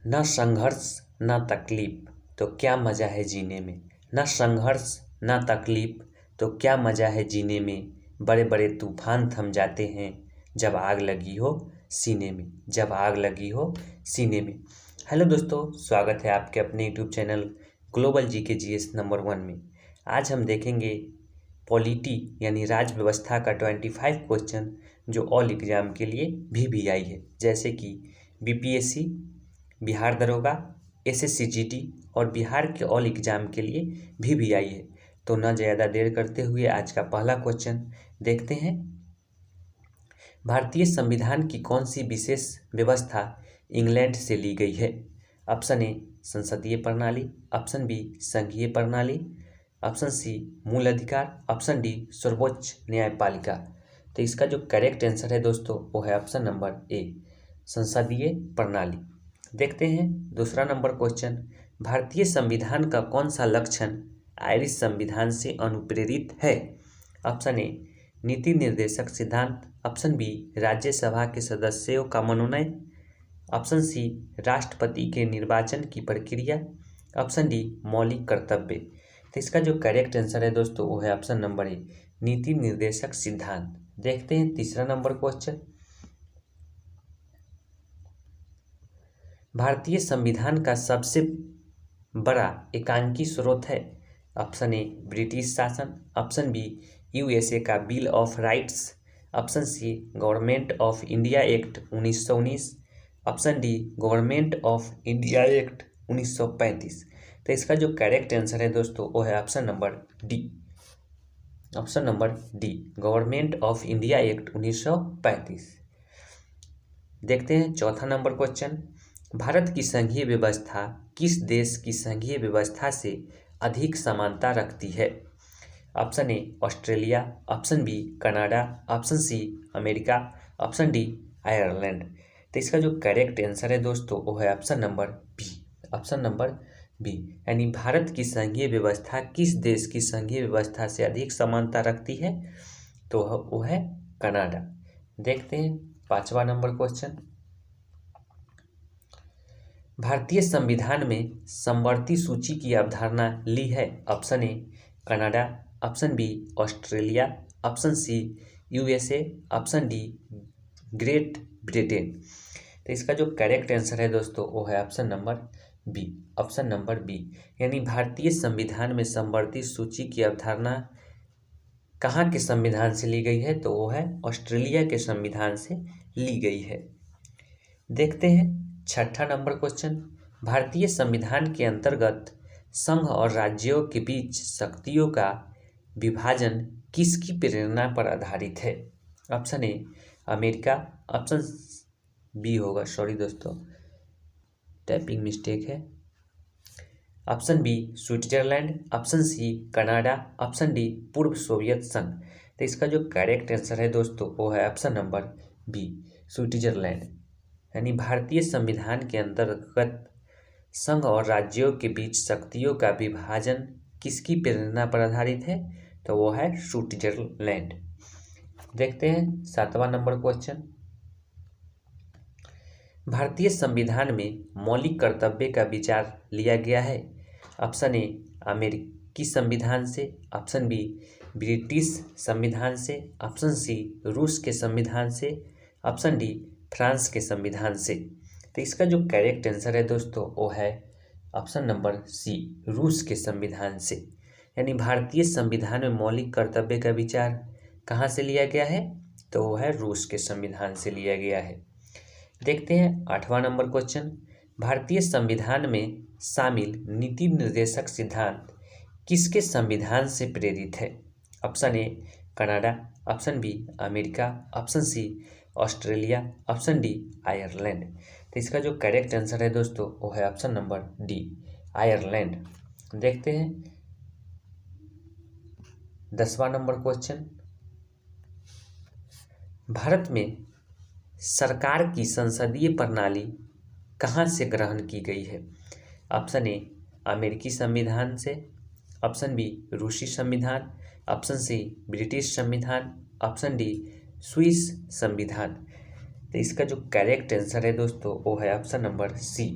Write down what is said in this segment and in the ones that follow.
न संघर्ष न तकलीफ तो क्या मज़ा है जीने में। न संघर्ष न तकलीफ तो क्या मज़ा है जीने में। बड़े बड़े तूफान थम जाते हैं जब आग लगी हो सीने में, जब आग लगी हो सीने में। हेलो दोस्तों, स्वागत है आपके अपने YouTube channel global GK GS number 1 में। आज हम देखेंगे पॉलिटी यानी राज व्यवस्था का 25 क्वेश्चन जो ऑल एग्ज़ाम के लिए भी आई है, जैसे कि बीपीएससी, बिहार दरोगा, एसएससी जीडी और बिहार के ऑल एग्ज़ाम के लिए भी आई है। तो न ज़्यादा देर करते हुए आज का पहला क्वेश्चन देखते हैं। भारतीय संविधान की कौन सी विशेष व्यवस्था इंग्लैंड से ली गई है। ऑप्शन ए संसदीय प्रणाली, ऑप्शन बी संघीय प्रणाली, ऑप्शन सी मूल अधिकार, ऑप्शन डी सर्वोच्च न्यायपालिका। तो इसका जो करेक्ट आंसर है दोस्तों वो है ऑप्शन नंबर ए संसदीय प्रणाली। देखते हैं दूसरा नंबर क्वेश्चन। भारतीय संविधान का कौन सा लक्षण आयरिश संविधान से अनुप्रेरित है। ऑप्शन ए नीति निर्देशक सिद्धांत, ऑप्शन बी राज्यसभा के सदस्यों का मनोनयन, ऑप्शन सी राष्ट्रपति के निर्वाचन की प्रक्रिया, ऑप्शन डी मौलिक कर्तव्य। तो इसका जो करेक्ट आंसर है दोस्तों वो है ऑप्शन नंबर ए नीति निर्देशक सिद्धांत। देखते हैं तीसरा नंबर क्वेश्चन। भारतीय संविधान का सबसे बड़ा एकांकी स्रोत है। ऑप्शन ए ब्रिटिश शासन, ऑप्शन बी यूएसए का bill of rights, option C government of India act 1919, option D government of India act 1935। तो इसका जो करेक्ट आंसर है दोस्तों वो है option number D, option number D government of India act 1935। देखते हैं चौथा नंबर क्वेश्चन। भारत की संघीय व्यवस्था किस देश की संघीय व्यवस्था से अधिक समानता रखती है। Option A Australia, option B Canada, option C America, option D Ireland. तो इसका जो करेक्ट आंसर है दोस्तों वो है option number B, option number B यानी भारत की संघीय व्यवस्था किस देश की संघीय व्यवस्था से अधिक समानता रखती है, तो वो है कनाडा। देखते हैं पांचवा नंबर क्वेश्चन। भारतीय संविधान में समवर्ती सूची की अवधारणा ली है। Option A Canada, option B Australia, option C USA, option D Great Britain. तो इसका जो करेक्ट आंसर है दोस्तों वो है option number B, option number B यानी भारतीय संविधान में समवर्ती सूची की अवधारणा कहाँ के संविधान से ली गई है, तो वो है ऑस्ट्रेलिया के संविधान से ली गई है। देखते हैं छठा नंबर क्वेश्चन। भारतीय संविधान के अंतर्गत संघ और राज्यों के बीच शक्तियों का विभाजन किसकी प्रेरणा पर आधारित है। Option A America, option B होगा, सॉरी दोस्तों टाइपिंग मिस्टेक है, option B Switzerland, option C Canada, option D पूर्व सोवियत संघ। तो इसका जो करेक्ट आंसर है दोस्तों वो है ऑप्शन नंबर बी स्विट्जरलैंड यानी भारतीय संविधान के अंतर्गत संघ और राज्यों के बीच शक्तियों का विभाजन किसकी प्रेरणा पर आधारित है, तो वो है स्विट्जरलैंड। देखते हैं सातवां नंबर क्वेश्चन। भारतीय संविधान में मौलिक कर्तव्य का विचार लिया गया है। ऑप्शन ए अमेरिकी संविधान से, ऑप्शन बी ब्रिटिश संविधान से, ऑप्शन सी रूस के संविधान से, ऑप्शन डी फ्रांस के संविधान से। तो इसका जो करेक्ट आंसर है दोस्तों वो है ऑप्शन नंबर सी रूस के संविधान से यानी भारतीय संविधान में मौलिक कर्तव्य का विचार कहाँ से लिया गया है, तो वो है रूस के संविधान से लिया गया है। देखते हैं आठवां नंबर क्वेश्चन। भारतीय संविधान में शामिल नीति निर्देशक सिद्धांत किसके संविधान से प्रेरित है। Option A Canada, option B America, option C Australia, option D Ireland. तो इसका जो करेक्ट आंसर है दोस्तों वो है ऑप्शन नंबर डी आयरलैंड। देखते हैं 10वां नंबर क्वेश्चन। भारत में सरकार की संसदीय प्रणाली कहाँ से ग्रहण की गई है। ऑप्शन ए अमेरिकी संविधान से, ऑप्शन बी रूसी संविधान, ऑप्शन सी ब्रिटिश संविधान, ऑप्शन डी स्विस संविधान। तो इसका जो करेक्ट आंसर है दोस्तों वो है ऑप्शन नंबर सी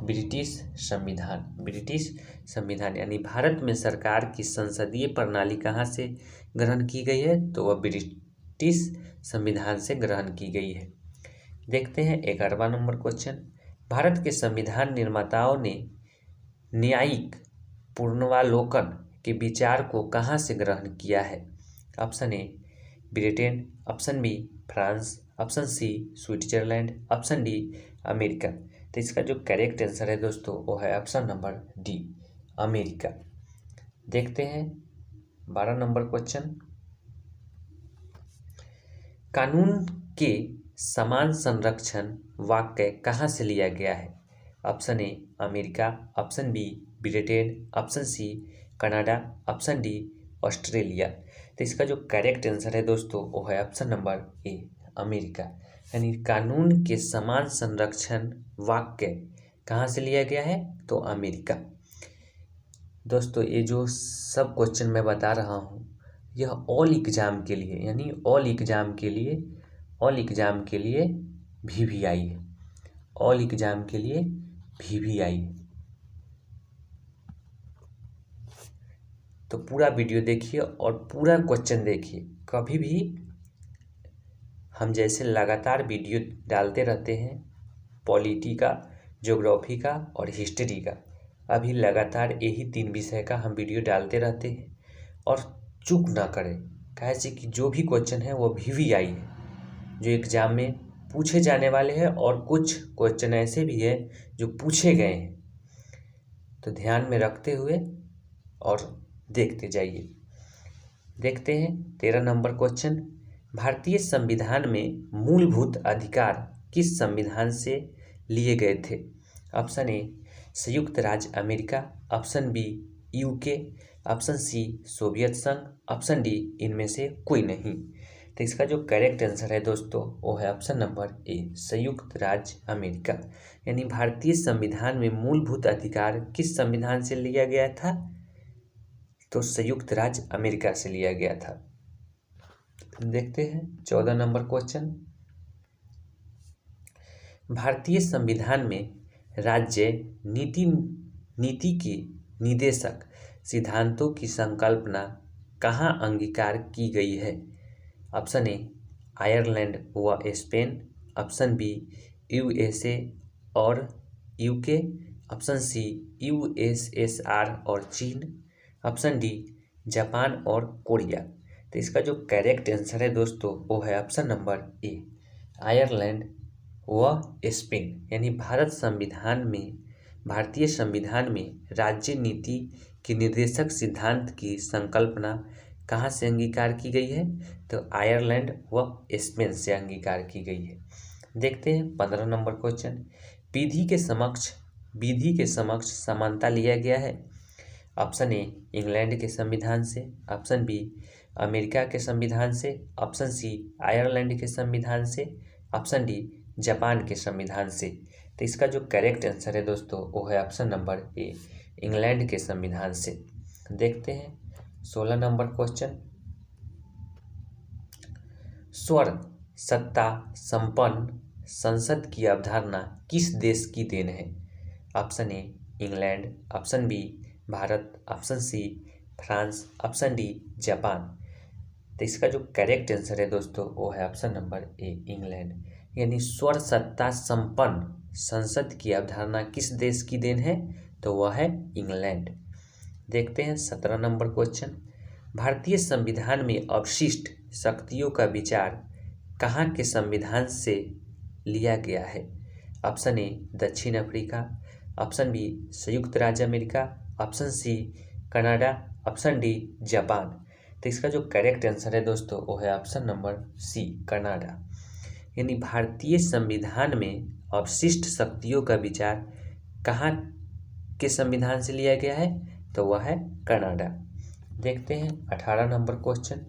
ब्रिटिश संविधान। ब्रिटिश संविधान यानी भारत में सरकार की संसदीय प्रणाली कहाँ से ग्रहण की गई है, तो वह ब्रिटिश संविधान से ग्रहण की गई है। देखते हैं 11वां नंबर क्वेश्चन। भारत के संविधान निर्माताओं ने न्यायिक पुनरावलोकन के विचार को कहाँ से ग्रहण किया है? Option A Britain, option B France, option C Switzerland, option D America. तो इसका जो करेक्ट आंसर है दोस्तों वो है ऑप्शन नंबर डी अमेरिका। देखते हैं 12 नंबर क्वेश्चन। कानून के समान संरक्षण वाक्य कहाँ से लिया गया है? Option A America, option B Britain, option C Canada, option D Australia. तो इसका जो करेक्ट आंसर है दोस्तों वो है ऑप्शन नंबर ए अमेरिका। यानी कानून के समान संरक्षण वाक्य कहाँ से लिया गया है, तो अमेरिका। दोस्तों ये जो सब क्वेश्चन मैं बता रहा हूँ यह ऑल एग्जाम के लिए यानी ऑल एग्जाम के लिए VVI है। ऑल एग्जाम के लिए VVI है। तो पूरा वीडियो देखिए और पूरा क्वेश्चन देखिए। कभी भी हम जैसे लगातार वीडियो डालते रहते हैं पॉलिटी का, ज्योग्राफी का और हिस्ट्री का, अभी लगातार यही 3 विषय का हम वीडियो डालते रहते हैं। और चूक ना करें, कैसे कि जो भी क्वेश्चन है वो VVI है जो एग्जाम में पूछे जाने वाले हैं, और कुछ क्वेश्चन ऐसे भी है जो पूछे गए हैं। तो ध्यान में रखते हुए और देखते जाइए। देखते हैं 13 नंबर क्वेश्चन। भारतीय संविधान में मूलभूत अधिकार किस संविधान से लिए गए थे? ऑप्शन ए संयुक्त राज्य America, option B UK, option C Soviet संघ, ऑप्शन डी इनमें से कोई नहीं। तो इसका जो करेक्ट आंसर है दोस्तों वो है ऑप्शन नंबर ए संयुक्त राज्य अमेरिका। यानी भारतीय संविधान में मूलभूत अधिकार किस संविधान से लिया गया था, तो संयुक्त राज्य अमेरिका से लिया गया था। देखते हैं 14 नंबर क्वेश्चन। भारतीय संविधान में राज्य नीति के निदेशक सिद्धांतों की संकल्पना कहाँ अंगीकार की गई है? ऑप्शन ए आयरलैंड व स्पेन, ऑप्शन बी USA और UK, ऑप्शन सी USSR और चीन, ऑप्शन डी जापान और कोरिया। तो इसका जो करेक्ट आंसर है दोस्तों वो है ऑप्शन नंबर ए आयरलैंड व स्पेन। यानी भारतीय संविधान में राज्य नीति के निर्देशक सिद्धांत की संकल्पना कहाँ से अंगीकार की गई है, तो आयरलैंड व स्पेन से अंगीकार की गई है। देखते हैं 15 नंबर क्वेश्चन। विधि के समक्ष समानता लिया गया है। ऑप्शन ए इंग्लैंड के संविधान से, ऑप्शन बी अमेरिका के संविधान से, ऑप्शन सी आयरलैंड के संविधान से, ऑप्शन डी जापान के संविधान से। तो इसका जो करेक्ट आंसर है दोस्तों वो है ऑप्शन नंबर ए इंग्लैंड के संविधान से। देखते हैं 16 नंबर क्वेश्चन। स्वर्ण सत्ता संपन्न संसद की अवधारणा किस देश की देन है? Option A England, option B Bharat, option C France, option D Japan. तो इसका जो करेक्ट आंसर है दोस्तों वो है ऑप्शन नंबर ए इंग्लैंड। यानी स्वर्ण सत्ता संपन्न संसद की अवधारणा किस देश की देन है, तो वह है इंग्लैंड। देखते हैं 17 नंबर क्वेश्चन। भारतीय संविधान में अवशिष्ट शक्तियों का विचार कहाँ के संविधान से लिया गया है? ऑप्शन ए दक्षिण अफ्रीका, ऑप्शन बी संयुक्त राज्य America, option C Canada, option D Japan. तो इसका जो करेक्ट आंसर है दोस्तों वो है ऑप्शन नंबर सी कनाडा। यानी भारतीय संविधान में अवशिष्ट शक्तियों का विचार कहाँ के संविधान से लिया गया है, तो वह है कनाडा। देखते हैं 18 नंबर क्वेश्चन।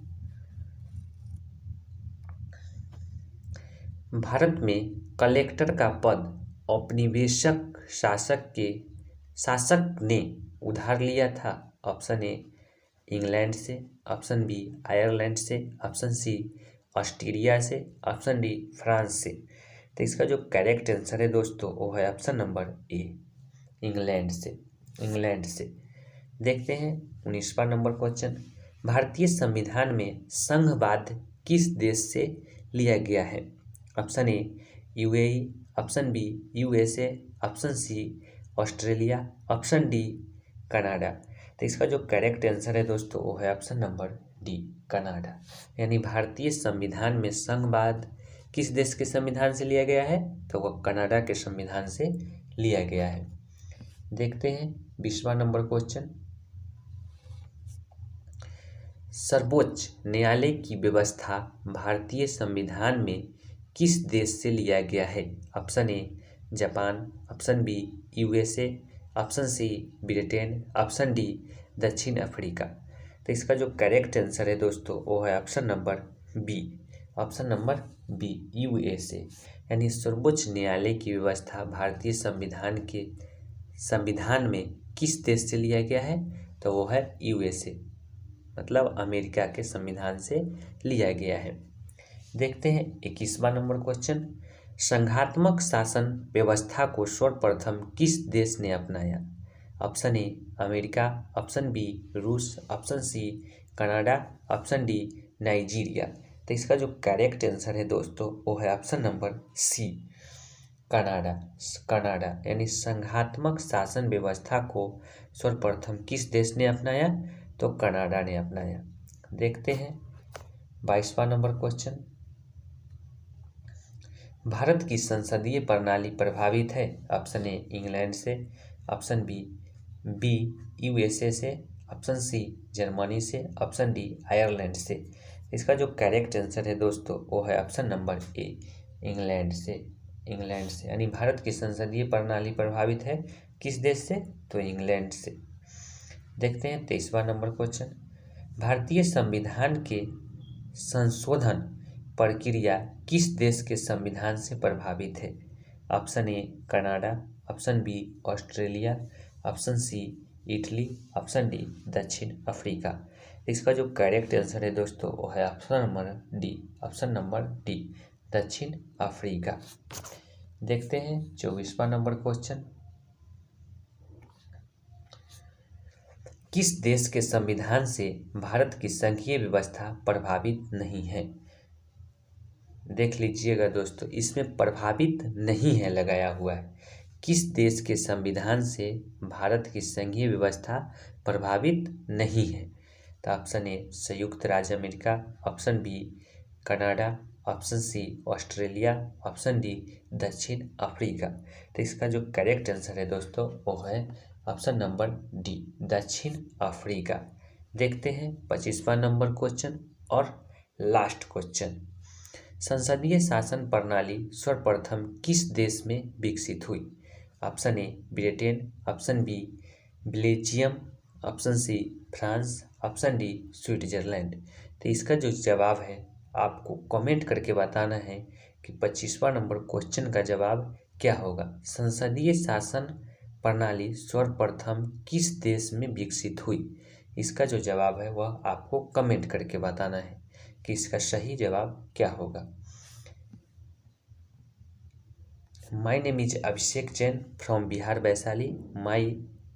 भारत में कलेक्टर का पद औपनिवेशिक शासक ने उधार लिया था। ऑप्शन ए इंग्लैंड से, ऑप्शन बी आयरलैंड से, ऑप्शन सी ऑस्ट्रेलिया से, ऑप्शन डी फ्रांस से। तो इसका जो करेक्ट आंसर है दोस्तों वो है ऑप्शन नंबर ए इंग्लैंड से। देखते हैं 19वां नंबर क्वेश्चन, भारतीय संविधान में संघवाद किस देश से लिया गया है? Option A UAE, option B USA, option C Australia, option D Canada. तो इसका जो करेक्ट आंसर है दोस्तों वो है ऑप्शन नंबर डी कनाडा। यानी भारतीय संविधान में संघवाद किस देश के संविधान से लिया गया है? तो वह कनाडा के संविधान से लिया गया है। देखते हैं 20वां नंबर क्वेश्चन, सर्वोच्च न्यायालय की व्यवस्था भारतीय संविधान में किस देश से लिया गया है? Option A Japan, option B USA, option C Britain, option D दक्षिण अफ्रीका। तो इसका जो करेक्ट आंसर है दोस्तों वो है option number B, option number B USA. यानी सर्वोच्च न्यायालय की व्यवस्था भारतीय संविधान में किस देश से लिया गया है? तो वो है यूएसए, मतलब अमेरिका के संविधान से लिया गया है। देखते हैं 21वां नंबर क्वेश्चन, संघात्मक शासन व्यवस्था को सर्वप्रथम किस देश ने अपनाया? Option A America, option B रूस, option C Canada, option D Nigeria. तो इसका जो करेक्ट आंसर है दोस्तों वो है ऑप्शन नंबर सी कनाडा। यानी संघात्मक शासन व्यवस्था को सर्वप्रथम किस देश ने अपनाया? तो कनाडा ने अपनाया। देखते हैं 22वां नंबर क्वेश्चन, भारत की संसदीय प्रणाली प्रभावित है? ऑप्शन ए इंग्लैंड से, ऑप्शन बी यूएसए से, ऑप्शन सी जर्मनी से, ऑप्शन डी आयरलैंड से। इसका जो करेक्ट आंसर है दोस्तों वो है ऑप्शन नंबर ए इंग्लैंड से। यानी भारत की संसदीय प्रणाली प्रभावित है किस देश से? तो इंग्लैंड से। देखते हैं 23वां नंबर क्वेश्चन, भारतीय संविधान के संशोधन प्रक्रिया किस देश के संविधान से प्रभावित है? Option A Canada, option B Australia, option C Italy, option D दक्षिण अफ्रीका। इसका जो करेक्ट आंसर है दोस्तों वो है ऑप्शन नंबर डी दक्षिण अफ्रीका। देखते हैं 24वां नंबर क्वेश्चन, किस देश के संविधान से भारत की संघीय व्यवस्था प्रभावित नहीं है? देख लीजिएगा दोस्तों, इसमें प्रभावित नहीं है लगाया हुआ है। किस देश के संविधान से भारत की संघीय व्यवस्था प्रभावित नहीं है? तो ऑप्शन ए संयुक्त राज्य America, option B Canada, option C Australia, option D दक्षिण अफ्रीका। तो इसका जो करेक्ट आंसर है दोस्तों वो है ऑप्शन नंबर डी दक्षिण अफ्रीका। देखते हैं 25वां नंबर क्वेश्चन और लास्ट क्वेश्चन, संसदीय शासन प्रणाली सर्वप्रथम किस देश में विकसित हुई? Option A Britain, option B Belgium, option C France, option D Switzerland. तो इसका जो जवाब है आपको कमेंट करके बताना है कि 25वां नंबर क्वेश्चन का जवाब क्या होगा। संसदीय शासन प्रणाली सर्वप्रथम किस देश में विकसित हुई? इसका जो जवाब है वह आपको कमेंट करके बताना है कि इसका सही जवाब क्या होगा। My name is Abhishek Jain from Bihar Vaishali. My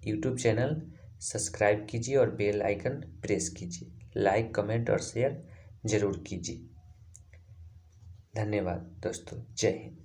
YouTube channel subscribe कीजिए और बेल आइकन प्रेस कीजिए। लाइक, कमेंट और शेयर जरूर कीजिए। धन्यवाद दोस्तों, जय हिंद।